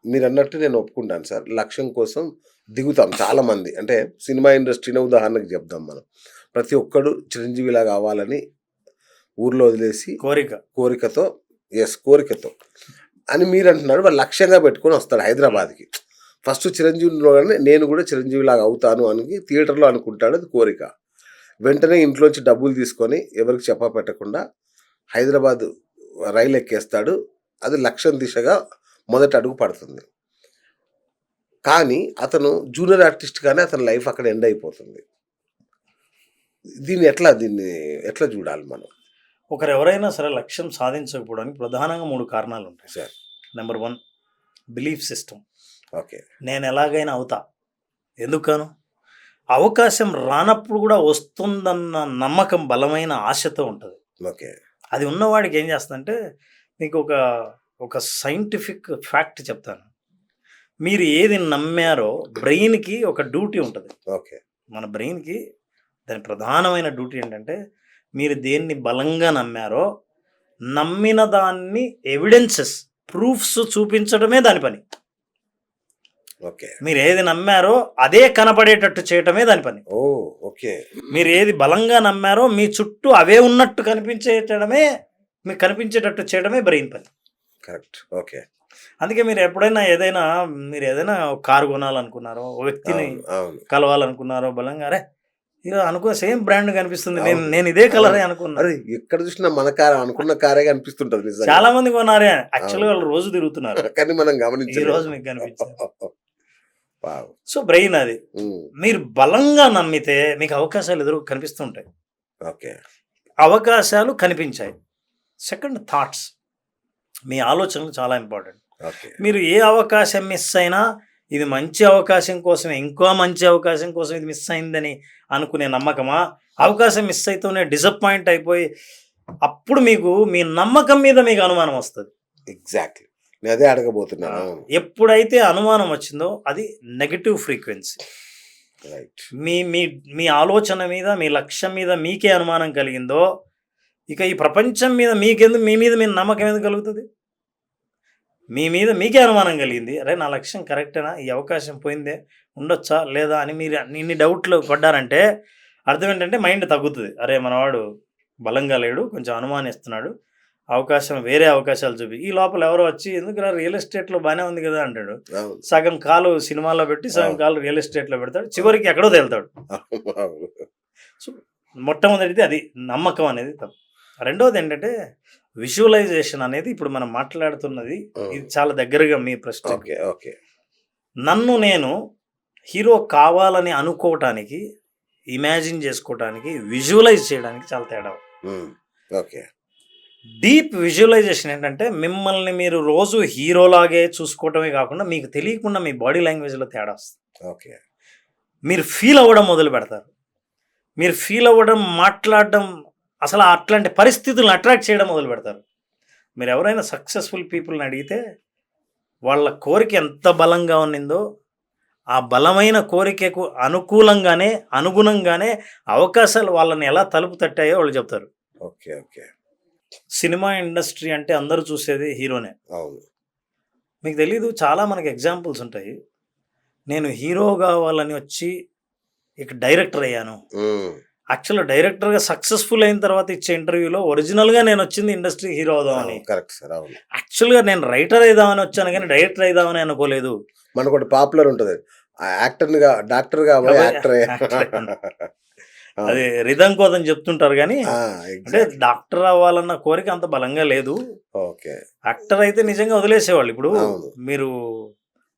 మీరన్నట్టు నేను ఒప్పుకుంటాను సార్. లక్ష్యం కోసం దిగుతాం చాలామంది. అంటే సినిమా ఇండస్ట్రీనే ఉదాహరణకు చెప్దాం మనం. ప్రతి ఒక్కడు చిరంజీవిలాగా అవ్వాలని ఊర్లో వదిలేసి కోరికతో కోరికతో అని మీరంటున్నారు. వాడు లక్ష్యంగా పెట్టుకొని వస్తాడు హైదరాబాద్‌కి. ఫస్ట్ చిరంజీవిలోనే నేను కూడా చిరంజీవిలాగా అవుతాను అని థియేటర్‌లో అనుకుంటాడు. అది కోరిక. వెంటనే ఇంట్లోంచి డబ్బులు తీసుకొని ఎవరికి చెప్పపెట్టకుండా హైదరాబాద్ రైలు ఎక్కేస్తాడు. అది లక్ష్యం దిశగా మొదటి అడుగు పడుతుంది. కానీ అతను జూనియర్ ఆర్టిస్ట్‌గానే అతని లైఫ్ అక్కడ ఎండ్ అయిపోతుంది. దీన్ని ఎట్లా చూడాలి మనం? ఒకరెవరైనా సరే లక్ష్యం సాధించకపోవడానికి ప్రధానంగా 3 కారణాలుంటాయి. Sir. Number 1 belief system. Okay. నేను ఎలాగైనా అవుతా. ఎందుకను? అవకాశం రానప్పుడు కూడా వస్తుందన్న నమ్మకం బలమైన ఆశతో ఉంటది. ఓకే. అది ఉన్నవాడికి ఏం చేస్తదంటే మీకు ఒక సైంటిఫిక్ ఫ్యాక్ట్ చెప్తాను. మీరు ఏది నమ్మారో బ్రెయిన్‌కి ఒక డ్యూటీ ఉంటది. ఓకే. మన బ్రెయిన్‌కి దాని ప్రధానమైన డ్యూటీ ఏంటంటే మీరు దేన్ని బలంగా నమ్మారో నమ్మిన దాన్ని ఎవిడెన్సెస్, ప్రూఫ్స్ చూపించడమే దాని పని. ఓకే. మీరు ఏది నమ్మారో అదే కనపడేటట్టు చేయటమే దాని పని. ఓహ్! ఓకే. మీరు ఏది బలంగా నమ్మారో మీ చుట్టూ అవే ఉన్నట్టు మీకు కనిపించేటట్టు చేయడమే బ్రెయిన్ పని. కరెక్ట్. ఓకే. అందుకే మీరు ఏదైనా కారు కొనాలనుకున్నారో, ఓ వ్యక్తిని కలవాలనుకున్నారో బలంగా ఇలా సేమ్ బ్రాండ్ కనిపిస్తుంది, నేను ఇదే కలరే అనుకున్నా. అరే ఎక్కడ చూసినా మన కారు అనుకున్న కారే కనిపిస్తుంటది నిజంగా. చాలా మంది కొన్నారే, యాక్చువల్గా వాళ్ళు రోజు తిరుగుతున్నారు కానీ మనం గమనించలేదు. ఈ రోజు మీకు కనిపించారు. సో బ్రెయిన్ అది. మీరు బలంగా నమ్మితే మీకు అవకాశాలు కనిపిస్తుంటాయి. ఓకే. అవకాశాలు కనిపించాయి. సెకండ్ థాట్స్, మీ ఆలోచనలు చాలా ఇంపార్టెంట్. మీరు ఏ అవకాశం మిస్ అయినా ఇది మంచి అవకాశం కోసమే, ఇంకో మంచి అవకాశం కోసం ఇది మిస్ అయిందని అనుకునే నమ్మకమా, అవకాశం మిస్ అయితేనే డిసప్పాయింట్ అయిపోయి అప్పుడు మీ నమ్మకం మీద మీకు అనుమానం వస్తుంది. ఎగ్జాక్ట్లీ, నేను అదే అడగబోతున్నాను. ఎప్పుడైతే అనుమానం వచ్చిందో అది నెగటివ్ ఫ్రీక్వెన్సీ. మీ ఆలోచన మీద, మీ లక్ష్యం మీద మీకే అనుమానం కలిగిందో ఇక ఈ ప్రపంచం మీద మీ మీద నమ్మకం ఎందుకు కలుగుతుంది? మీ మీద మీకే అనుమానం కలిగింది. అరే నా లక్ష్యం కరెక్టేనా, ఈ అవకాశం పోయిందే, ఉండొచ్చా లేదా అని మీరు ఇన్ని డౌట్లు పడ్డారంటే అర్థం ఏంటంటే మైండ్ తగ్గుతుంది. అరే మనవాడు బలంగా లేడు, కొంచెం అనుమానిస్తున్నాడు, వేరే అవకాశాలు చూపి. ఈ లోపల ఎవరో వచ్చి ఎందుకు రియల్ ఎస్టేట్లో బాగానే ఉంది కదా అంటాడు. సగం కాలు సినిమాలో పెట్టి సగం కాలు రియల్ ఎస్టేట్లో పెడతాడు, చివరికి ఎక్కడో తేలుతాడు. సో మొట్టమొదటిది అది నమ్మకం అనేది తప్పు. రెండవది ఏంటంటే విజువలైజేషన్ అనేది. ఇప్పుడు మనం మాట్లాడుతున్నది ఇది చాలా దగ్గరగా మీ ప్రశ్న. నన్ను నేను హీరో కావాలని అనుకోవటానికి, ఇమాజిన్ చేసుకోవటానికి, విజువలైజ్ చేయడానికి చాలా తేడా. డీప్ విజువలైజేషన్ ఏంటంటే మిమ్మల్ని మీరు రోజు హీరోలాగే చూసుకోవటమే కాకుండా మీకు తెలియకుండా మీ బాడీ లాంగ్వేజ్లో తేడా వస్తుంది. మీరు ఫీల్ అవ్వడం మొదలు పెడతారు. మీరు ఫీల్ అవ్వడం, మాట్లాడడం, అసలు అట్లాంటి పరిస్థితులను అట్రాక్ట్ చేయడం మొదలు పెడతారు. మీరు ఎవరైనా సక్సెస్ఫుల్ పీపుల్ని అడిగితే వాళ్ళ కోరిక ఎంత బలంగా ఉన్నిందో ఆ బలమైన కోరికకు అనుగుణంగానే అవకాశాలు వాళ్ళని ఎలా తలుపు తట్టాయో వాళ్ళు చెప్తారు. సినిమా ఇండస్ట్రీ అంటే అందరూ చూసేది హీరోనే. మీకు తెలీదు, చాలా మనకి ఎగ్జాంపుల్స్ ఉంటాయి. నేను హీరో కావాలని వచ్చి ఇక డైరెక్టర్ అయ్యాను. యాక్చువల్గా డైరెక్టర్గా సక్సెస్ఫుల్ అయిన తర్వాత ఇచ్చే ఇంటర్వ్యూలో ఒరిజినల్గా నేను వచ్చింది ఇండస్ట్రీ హీరో అవుదామని. యాక్చువల్గా నేను రైటర్ అయిదామని వచ్చాను కానీ డైరెక్టర్ అయిదామని అనుకోలేదు. మనకు ఒకటి పాపులర్ ఉంటుంది, డాక్టర్గా అది రిధం కోదని చెప్తుంటారు కానీ అంటే డాక్టర్ అవ్వాలన్న కోరిక అంత బలంగా లేదు. యాక్టర్ అయితే నిజంగా వదిలేసేవాళ్ళు. ఇప్పుడు మీరు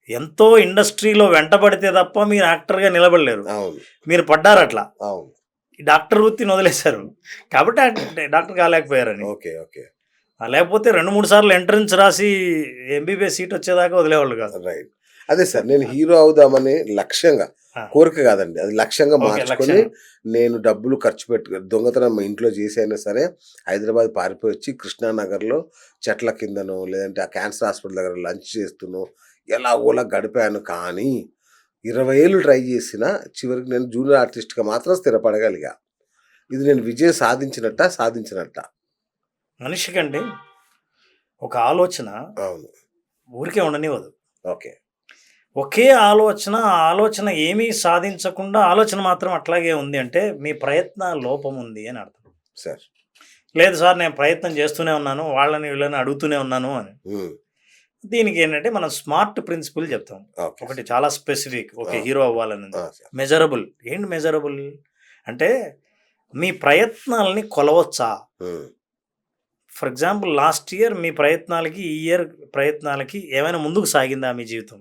ఎంతో ఇండస్ట్రీలో వెంటబడితే తప్ప మీరు యాక్టర్గా నిలబడలేరు. మీరు పడ్డారు అట్లా, డాక్టర్ వృత్తిని వదిలేశారు కాబట్టి డాక్టర్ కాలేకపోయారని. లేకపోతే 2-3 సార్లు ఎంట్రన్స్ రాసి ఎంబీబీఎస్ సీట్ వచ్చేదాకా వదిలేవాళ్ళు కాదు. రైట్. అదే సార్, నేను హీరో అవుదామని లక్ష్యంగా, కోరిక కాదండి, అది లక్ష్యంగా మార్చుకొని నేను డబ్బులు ఖర్చు దొంగతనం మా ఇంట్లో చేసైనా సరే హైదరాబాద్ పారిపోయి వచ్చి కృష్ణానగర్లో చెట్ల కిందనో లేదంటే ఆ క్యాన్సర్ హాస్పిటల్ దగ్గర లంచ్ చేస్తునో ఎలాగోలా గడిపాను. కానీ 20 ఏళ్ళు ట్రై చేసిన చివరికి నేను జూనియర్ ఆర్టిస్ట్గా మాత్రం స్థిరపడగలిగా. ఇది నేను విజయం సాధించినట్ట. మనిషికండి ఒక ఆలోచన ఊరికే ఉండనివ్వదు. ఓకే. ఒకే ఆలోచన, ఆ ఆలోచన ఏమీ సాధించకుండా ఆలోచన మాత్రం అట్లాగే ఉంది అంటే మీ ప్రయత్న లోపం ఉంది అని అర్థం. సార్. లేదు సార్ నేను ప్రయత్నం చేస్తూనే ఉన్నాను. వాళ్ళని వీళ్ళని అడుగుతూనే ఉన్నాను అని. హ్మ్. దీనికి ఏంటంటే మనం స్మార్ట్ ప్రిన్సిపల్ చెప్తాం. ఓకే. ఒకటి చాలా స్పెసిఫిక్. ఓకే ఆ! హీరో అవ్వాలని. ఆ! సార్. మెజరబుల్. ఏంటి మెజరబుల్? అంటే మీ ప్రయత్నాలని కొలవచ్చా? హ్మ్. ఫర్ ఎగ్జాంపుల్ లాస్ట్ ఇయర్ మీ ప్రయత్నాలకి, ఈ ఇయర్ ప్రయత్నాలకి ఏమైనా ముందుకు సాగిందా మీ జీవితం?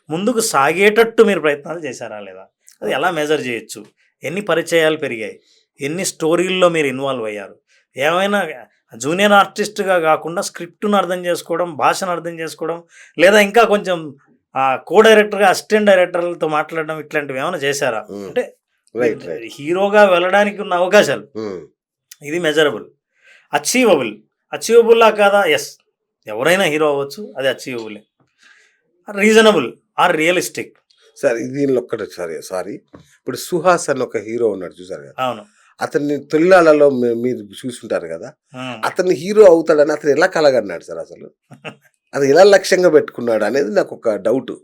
ముందుకు సాగేటట్టు మీరు ప్రయత్నాలు చేశారా లేదా? అది ఎలా మెజర్ చేయొచ్చు? ఎన్ని పరిచయాలు పెరిగాయి? ఎన్ని స్టోరీల్లో మీరు ఇన్వాల్వ్ అయ్యారు? ఏమైనా జూనియర్ ఆర్టిస్ట్‌గా గాకుండా స్క్రిప్ట్‌ని అర్థం చేసుకోవడం, భాషను అర్థం చేసుకోవడం, లేదా ఇంకా కొంచెం కో డైరెక్టర్‌గా, అసిస్టెంట్ డైరెక్టర్లతో మాట్లాడడం ఇట్లాంటివి ఏమైనా చేశారా? హ్మ్. అంటే రైట్. రైట్. హీరోగా వెళ్ళడానికి ఉన్న అవకాశాలు. హ్మ్. ఇది మెజరబుల్. అచీవబుల్. అచీవబుల్లా కాదా? యెస్. ఎవరైనా హీరో అవ్వచ్చు. అది achievable. Reasonable or realistic. Sir దీనిలో ఒక్కటి సారీ. ఇప్పుడు 'సుహాస్' అని ఒక హీరో ఉన్నాడు చూసారు కదా! అవును. అతన్ని 'తొలినాళ్ళలో' మీరు చూసుంటారు కదా! హ్మ్. అతను హీరో అవుతాడని అతను ఎలా కలగన్నాడు సార్ అసలు? అది ఎలా లక్ష్యంగా పెట్టుకున్నాడు అనేది నాకొక డౌటు.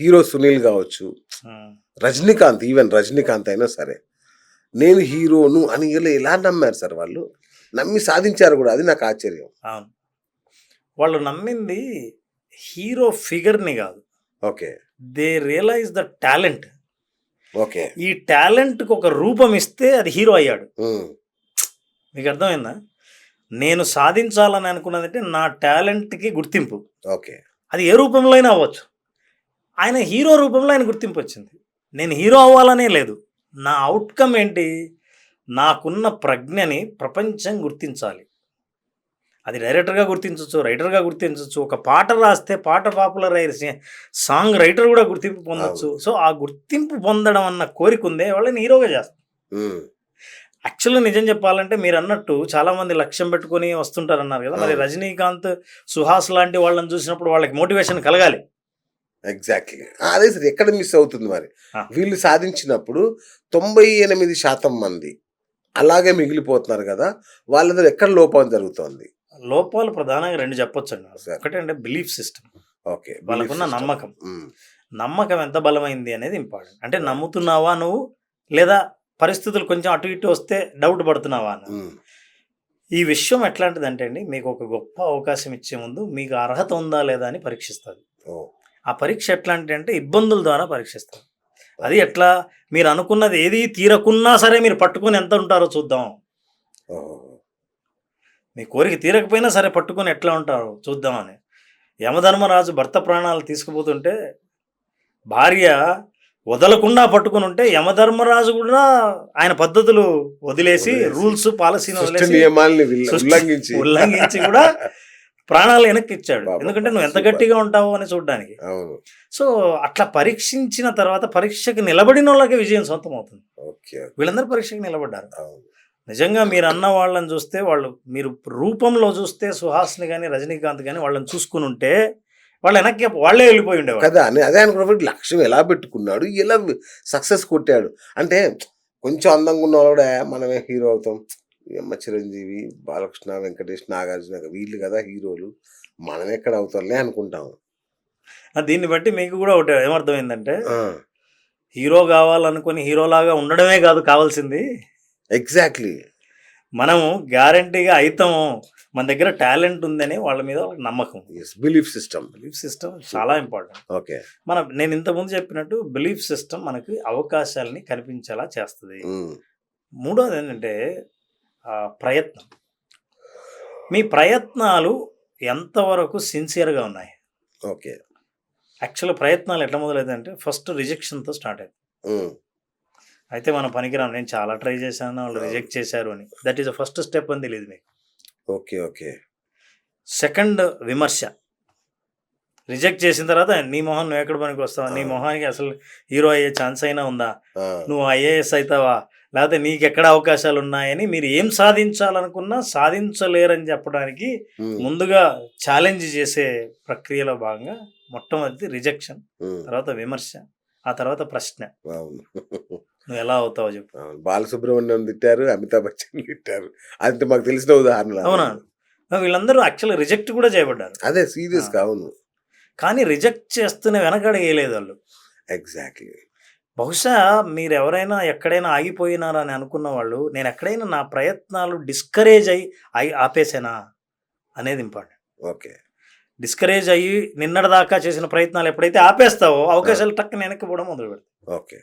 హీరో 'సునీల్' గావచ్చు, హ్మ్. ఈవెన్ రజనీకాంత్ అయినా సరే. నేను హీరోను అని ఎలా నమ్మారు సార్ వాళ్ళు? నమ్మి సాధించారు గూడా. అది నాకు ఆశ్చర్యం. అవును. వాళ్ళు నమ్మింది హీరో ఫిగర్‌ని గాదు. Okay. They realise the talent. Okay. ఈ టాలెంట్‌కి ఒక రూపం ఇస్తే అది హీరో అయ్యాడు. హ్మ్. మీకు అర్థమైందా? నేను సాధించాలని అనుకున్నదంటే నా టాలెంట్‌కి గుర్తింపు. ఓకే. అది ఏ రూపంలో అయినా అవ్వచ్చు. ఆయన హీరో రూపంలో ఆయన గుర్తింపు వచ్చింది. నేను హీరో అవ్వాలనే లేదు. నా ఔట్‌కమ్ ఏంటి? నాకున్న ప్రజ్ఞని ప్రపంచం గుర్తించాలి. అది డైరెక్టర్‌గా గుర్తించొచ్చు, రైటర్‌గా గుర్తించొచ్చు. ఒక పాట రాస్తే పాట పాపులర్ అయ్యే సాంగ్ రైటర్ కూడా గుర్తింపు పొందొచ్చు. అవును. సో, ఆ గుర్తింపు పొందడం అన్న కోరిక ఉందే వాళ్ళని హీరోగా చేస్తుంది. హ్మ్. యాక్చువల్‌గా నిజం చెప్పాలంటే మీరన్నట్టు చాలామంది లక్ష్యం పెట్టుకొని వస్తుంటారన్నారు కదా! మరి అవును. రజనీకాంత్, సుహాస్ లాంటి వాళ్ళని చూసినప్పుడు వాళ్ళకి మోటివేషన్ కలగాలి. ఎగ్జాక్ట్‌లీ. అదే సార్ ఎక్కడ మిస్ అవుతుంది మరి? ఆ! వీళ్ళు సాధించినప్పుడు 98% మంది అలాగే మిగిలిపోతున్నారు గదా! వాళ్ళ దగ్గర ఎక్కడ లోపం జరుగుతోంది? లోపాలు ప్రధానంగా 2 చెప్పొచ్చండి. సార్. ఒకటంటే బిలీఫ్ సిస్టమ్. ఓకే. బిలీఫ్ వాళ్ళకున్న సిస్టమ్. నమ్మకం. హ్మ్. నమ్మకం ఎంత బలమైంది అనేది ఇంపార్టెంట్. అంటే రైట్. నమ్ముతున్నావా నువ్వు? లేదా పరిస్థితులు కొంచెం అటు ఇటు వస్తే డౌట్ పడుతున్నావా అన్నది. హ్మ్. ఈ విషయం ఎట్లాంటిదంటే అండి, మీకు ఒక గొప్ప అవకాశం ఇచ్చే ముందు మీకు అర్హత ఉందా లేదా అని పరీక్షిస్తది. ఓహ్! ఆ పరీక్ష ఎట్లాంటిదంటే ఇబ్బందుల ద్వారా పరీక్షిస్తది. అది ఓకే. ఎట్లా? మీరు అనుకున్నది ఏది తీరకున్నా సరే మీరు పట్టుకొని ఎంత ఉంటారో చూద్దాం. ఓహోహో! మీ కోరిక తీరకపోయినా సరే పట్టుకొని ఎట్లా ఉంటారో చూద్దామని. యమధర్మరాజు భర్త ప్రాణాలు తీసుకుపోతుంటే భార్య వదలకుండా పట్టుకొని ఉంటే యమధర్మరాజు కూడా ఆయన పద్ధతులు వదిలేసి వదిలేసి రూల్స్ పాలసీని సృష్టి వదిలేసి నియమాల్ని సృష్టి ఉల్లంఘించి ఉల్లంఘించి కూడా ప్రాణాలు వెనక్కి ఇచ్చాడు. ఎందుకంటే అబ్బబ్బా! నువ్వు ఎంత సూపర్. గట్టిగా ఉంటావు అని చూడడానికి. అవును. సో అట్లా పరీక్షించిన తర్వాత పరీక్షకు నిలబడిన వాళ్ళకే విజయం సొంతం అవుతుంది. ఓకే. ఓకే. వీళ్ళందరూ పరీక్షకు నిలబడ్డారు. అవును. నిజంగా మీరు అన్న వాళ్ళని చూస్తే మీరు రూపంలో చూస్తే సుహాస్ని కానీ రజనీకాంత్ కానీ వాళ్ళని చూసుకుని ఉంటే వాళ్ళు వెనక్కి వాళ్ళే వెళ్ళిపోయి ఉండేవాళ్ళు. కదా! అదే అనుకున్నప్పుడు లక్ష్యం ఎలా పెట్టుకున్నాడు? ఎలా సక్సెస్ కొట్టాడు? అంటే కొంచెం అందంగా ఉన్నవాడు కూడా మనమే హీరో అవుతాం. యమ్మ చిరంజీవి, బాలకృష్ణ, వెంకటేష్, నాగార్జున వీళ్ళు కదా హీరోలు. మనం ఎక్కడ అవుతాంలే అనుకుంటాం. దీన్ని బట్టి మీకు కూడా ఒకటి ఏమర్థమైందంటే ఆ! హీరో కావాలనుకుని హీరోలాగా ఉండడమే కాదు కావాల్సింది. ఎగ్జాక్ట్‌లీ. మనము గ్యారంటీగా అయితాము. మన దగ్గర టాలెంట్ ఉందని వాళ్ళ మీద వాళ్ళకి నమ్మకం. Yes. Belief system. Belief system చాలా ఇంపార్టెంట్. ఓకే. నేను ఇంతకుముందు చెప్పినట్టు బిలీఫ్ సిస్టమ్ మనకి అవకాశాలని కనిపించేలా చేస్తది. హ్మ్. మూడోది ఏంటంటే ప్రయత్నం. మీ ప్రయత్నాలు ఎంతవరకు సిన్సియర్‌గా ఉన్నాయి? ఓకే. యాక్చువల్‌గా ప్రయత్నాలు ఎట్లా మొదలైతాయంటే ఫస్ట్ రిజెక్షన్‌తో స్టార్ట్ అయితాయి. హ్మ్. అయితే మనం పనికిరాం. నేను చాలా ట్రై చేశాను. వాళ్ళు అవును. రిజెక్ట్ చేశారు అని. That is the first step అని తెలీదు మీకు. ఓకే. ఓకే. సెకండ్ విమర్శ. రిజెక్ట్ చేసిన తర్వాత నీ మొహం నువ్వెక్కడ పనికొస్తావు? ఆ! నీ మొహానికి అసలు హీరో అయ్యే ఛాన్స్ అయినా ఉందా? ఆ! నువ్వు ఐఏఎస్ అయితావా? లేకపోతే నీకెక్కడ అవకాశాలున్నాయని మీరు ఏం సాధించాలనుకున్నా సాధించలేరని చెప్పడానికి హ్మ్. ముందుగా ఛాలెంజ్ చేసే ప్రక్రియలో భాగంగా మొట్టమొదటిది రిజెక్షన్. హ్మ్. తర్వాత విమర్శ. ఆ తర్వాత ప్రశ్న. అవును. నువ్వెలా అవుతావో చెప్పు. అవును. బాలసుబ్రహ్మణ్యం తిట్టారు. అమితాబ్ బచ్చన్ తిట్టారు. అది మాకు తెలిసిన ఉదాహరణలు అవునా? అవన్నీ. వీళ్ళందరూ యాక్చువల్‌గా రిజెక్ట్ కూడా చేయబడ్డారు. అదే ఆ! సీరియస్‌గా అవును. కానీ రిజెక్ట్ చేస్తూనే వెనకడేయలేదు వాళ్ళు. ఎగ్జాక్ట్లీ. బహుశా మీరు ఎవరైనా ఎక్కడైనా ఆగిపోయినారని అనుకున్న వాళ్ళు, నేను ఎక్కడైనా నా ప్రయత్నాలు డిస్కరేజ్ అయ్యి ఆపేసానా అనేది ఇంపార్టెంట్. ఓకే. డిస్కరేజ్ అయ్యి నిన్నటిదాకా చేసిన ప్రయత్నాలు ఎప్పుడైతే ఆపేస్తావో అవకాశాలు టక్కున వెనక్కి పోవడం మొదలు పెడతాయి. ఓకే.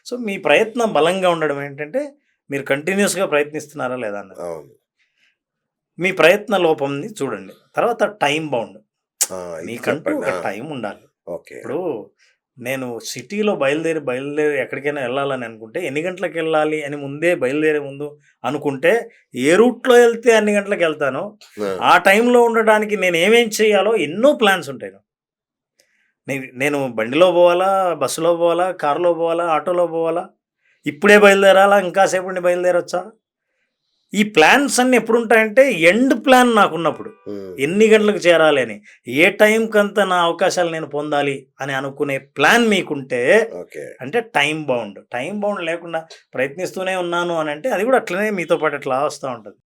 సో మీ ప్రయత్నం బలంగా ఉండడం ఏంటంటే మీరు కంటిన్యూస్గా ప్రయత్నిస్తున్నారా లేదా అన్నది. అవును. మీ ప్రయత్న లోపంని చూడండి. తర్వాత టైం బౌండ్, ఇది మీకంటూ చెప్పండి. ఒక టైం ఉండాలి. ఓకే. ఇప్పుడు నేను సిటీలో బయలుదేరి ఎక్కడికైనా వెళ్ళాలని అనుకుంటే ఎన్ని గంటలకు వెళ్ళాలి అని ముందే బయలుదేరే ముందు అనుకుంటే ఏ రూట్లో వెళ్తే అన్ని గంటలకు వెళ్తానో ఆ టైంలో ఉండడానికి నేను ఏమేం చేయాలో ఎన్నో ప్లాన్స్ ఉంటాయి. నేను బండిలో పోవాలా, బస్సులో పోవాలా, కారులో పోవాలా, ఆటోలో పోవాలా, ఇప్పుడే బయలుదేరాలా, ఇంకాసేపు ఉండి బయలుదేరొచ్చా, ఈ ప్లాన్స్ అన్నీ ఎప్పుడు ఉంటాయంటే ఎండ్ ప్లాన్ నాకున్నప్పుడు ఎన్ని గంటలకు చేరాలి అని, ఏ టైంకంతా నా అవకాశాలు నేను పొందాలి అని అనుకునే ప్లాన్ మీకుంటే అంటే టైం బౌండ్ లేకుండా ప్రయత్నిస్తూనే ఉన్నాను అని అంటే అది కూడా అట్లనే మీతో పాటు అట్లా వస్తూ ఉంటుంది.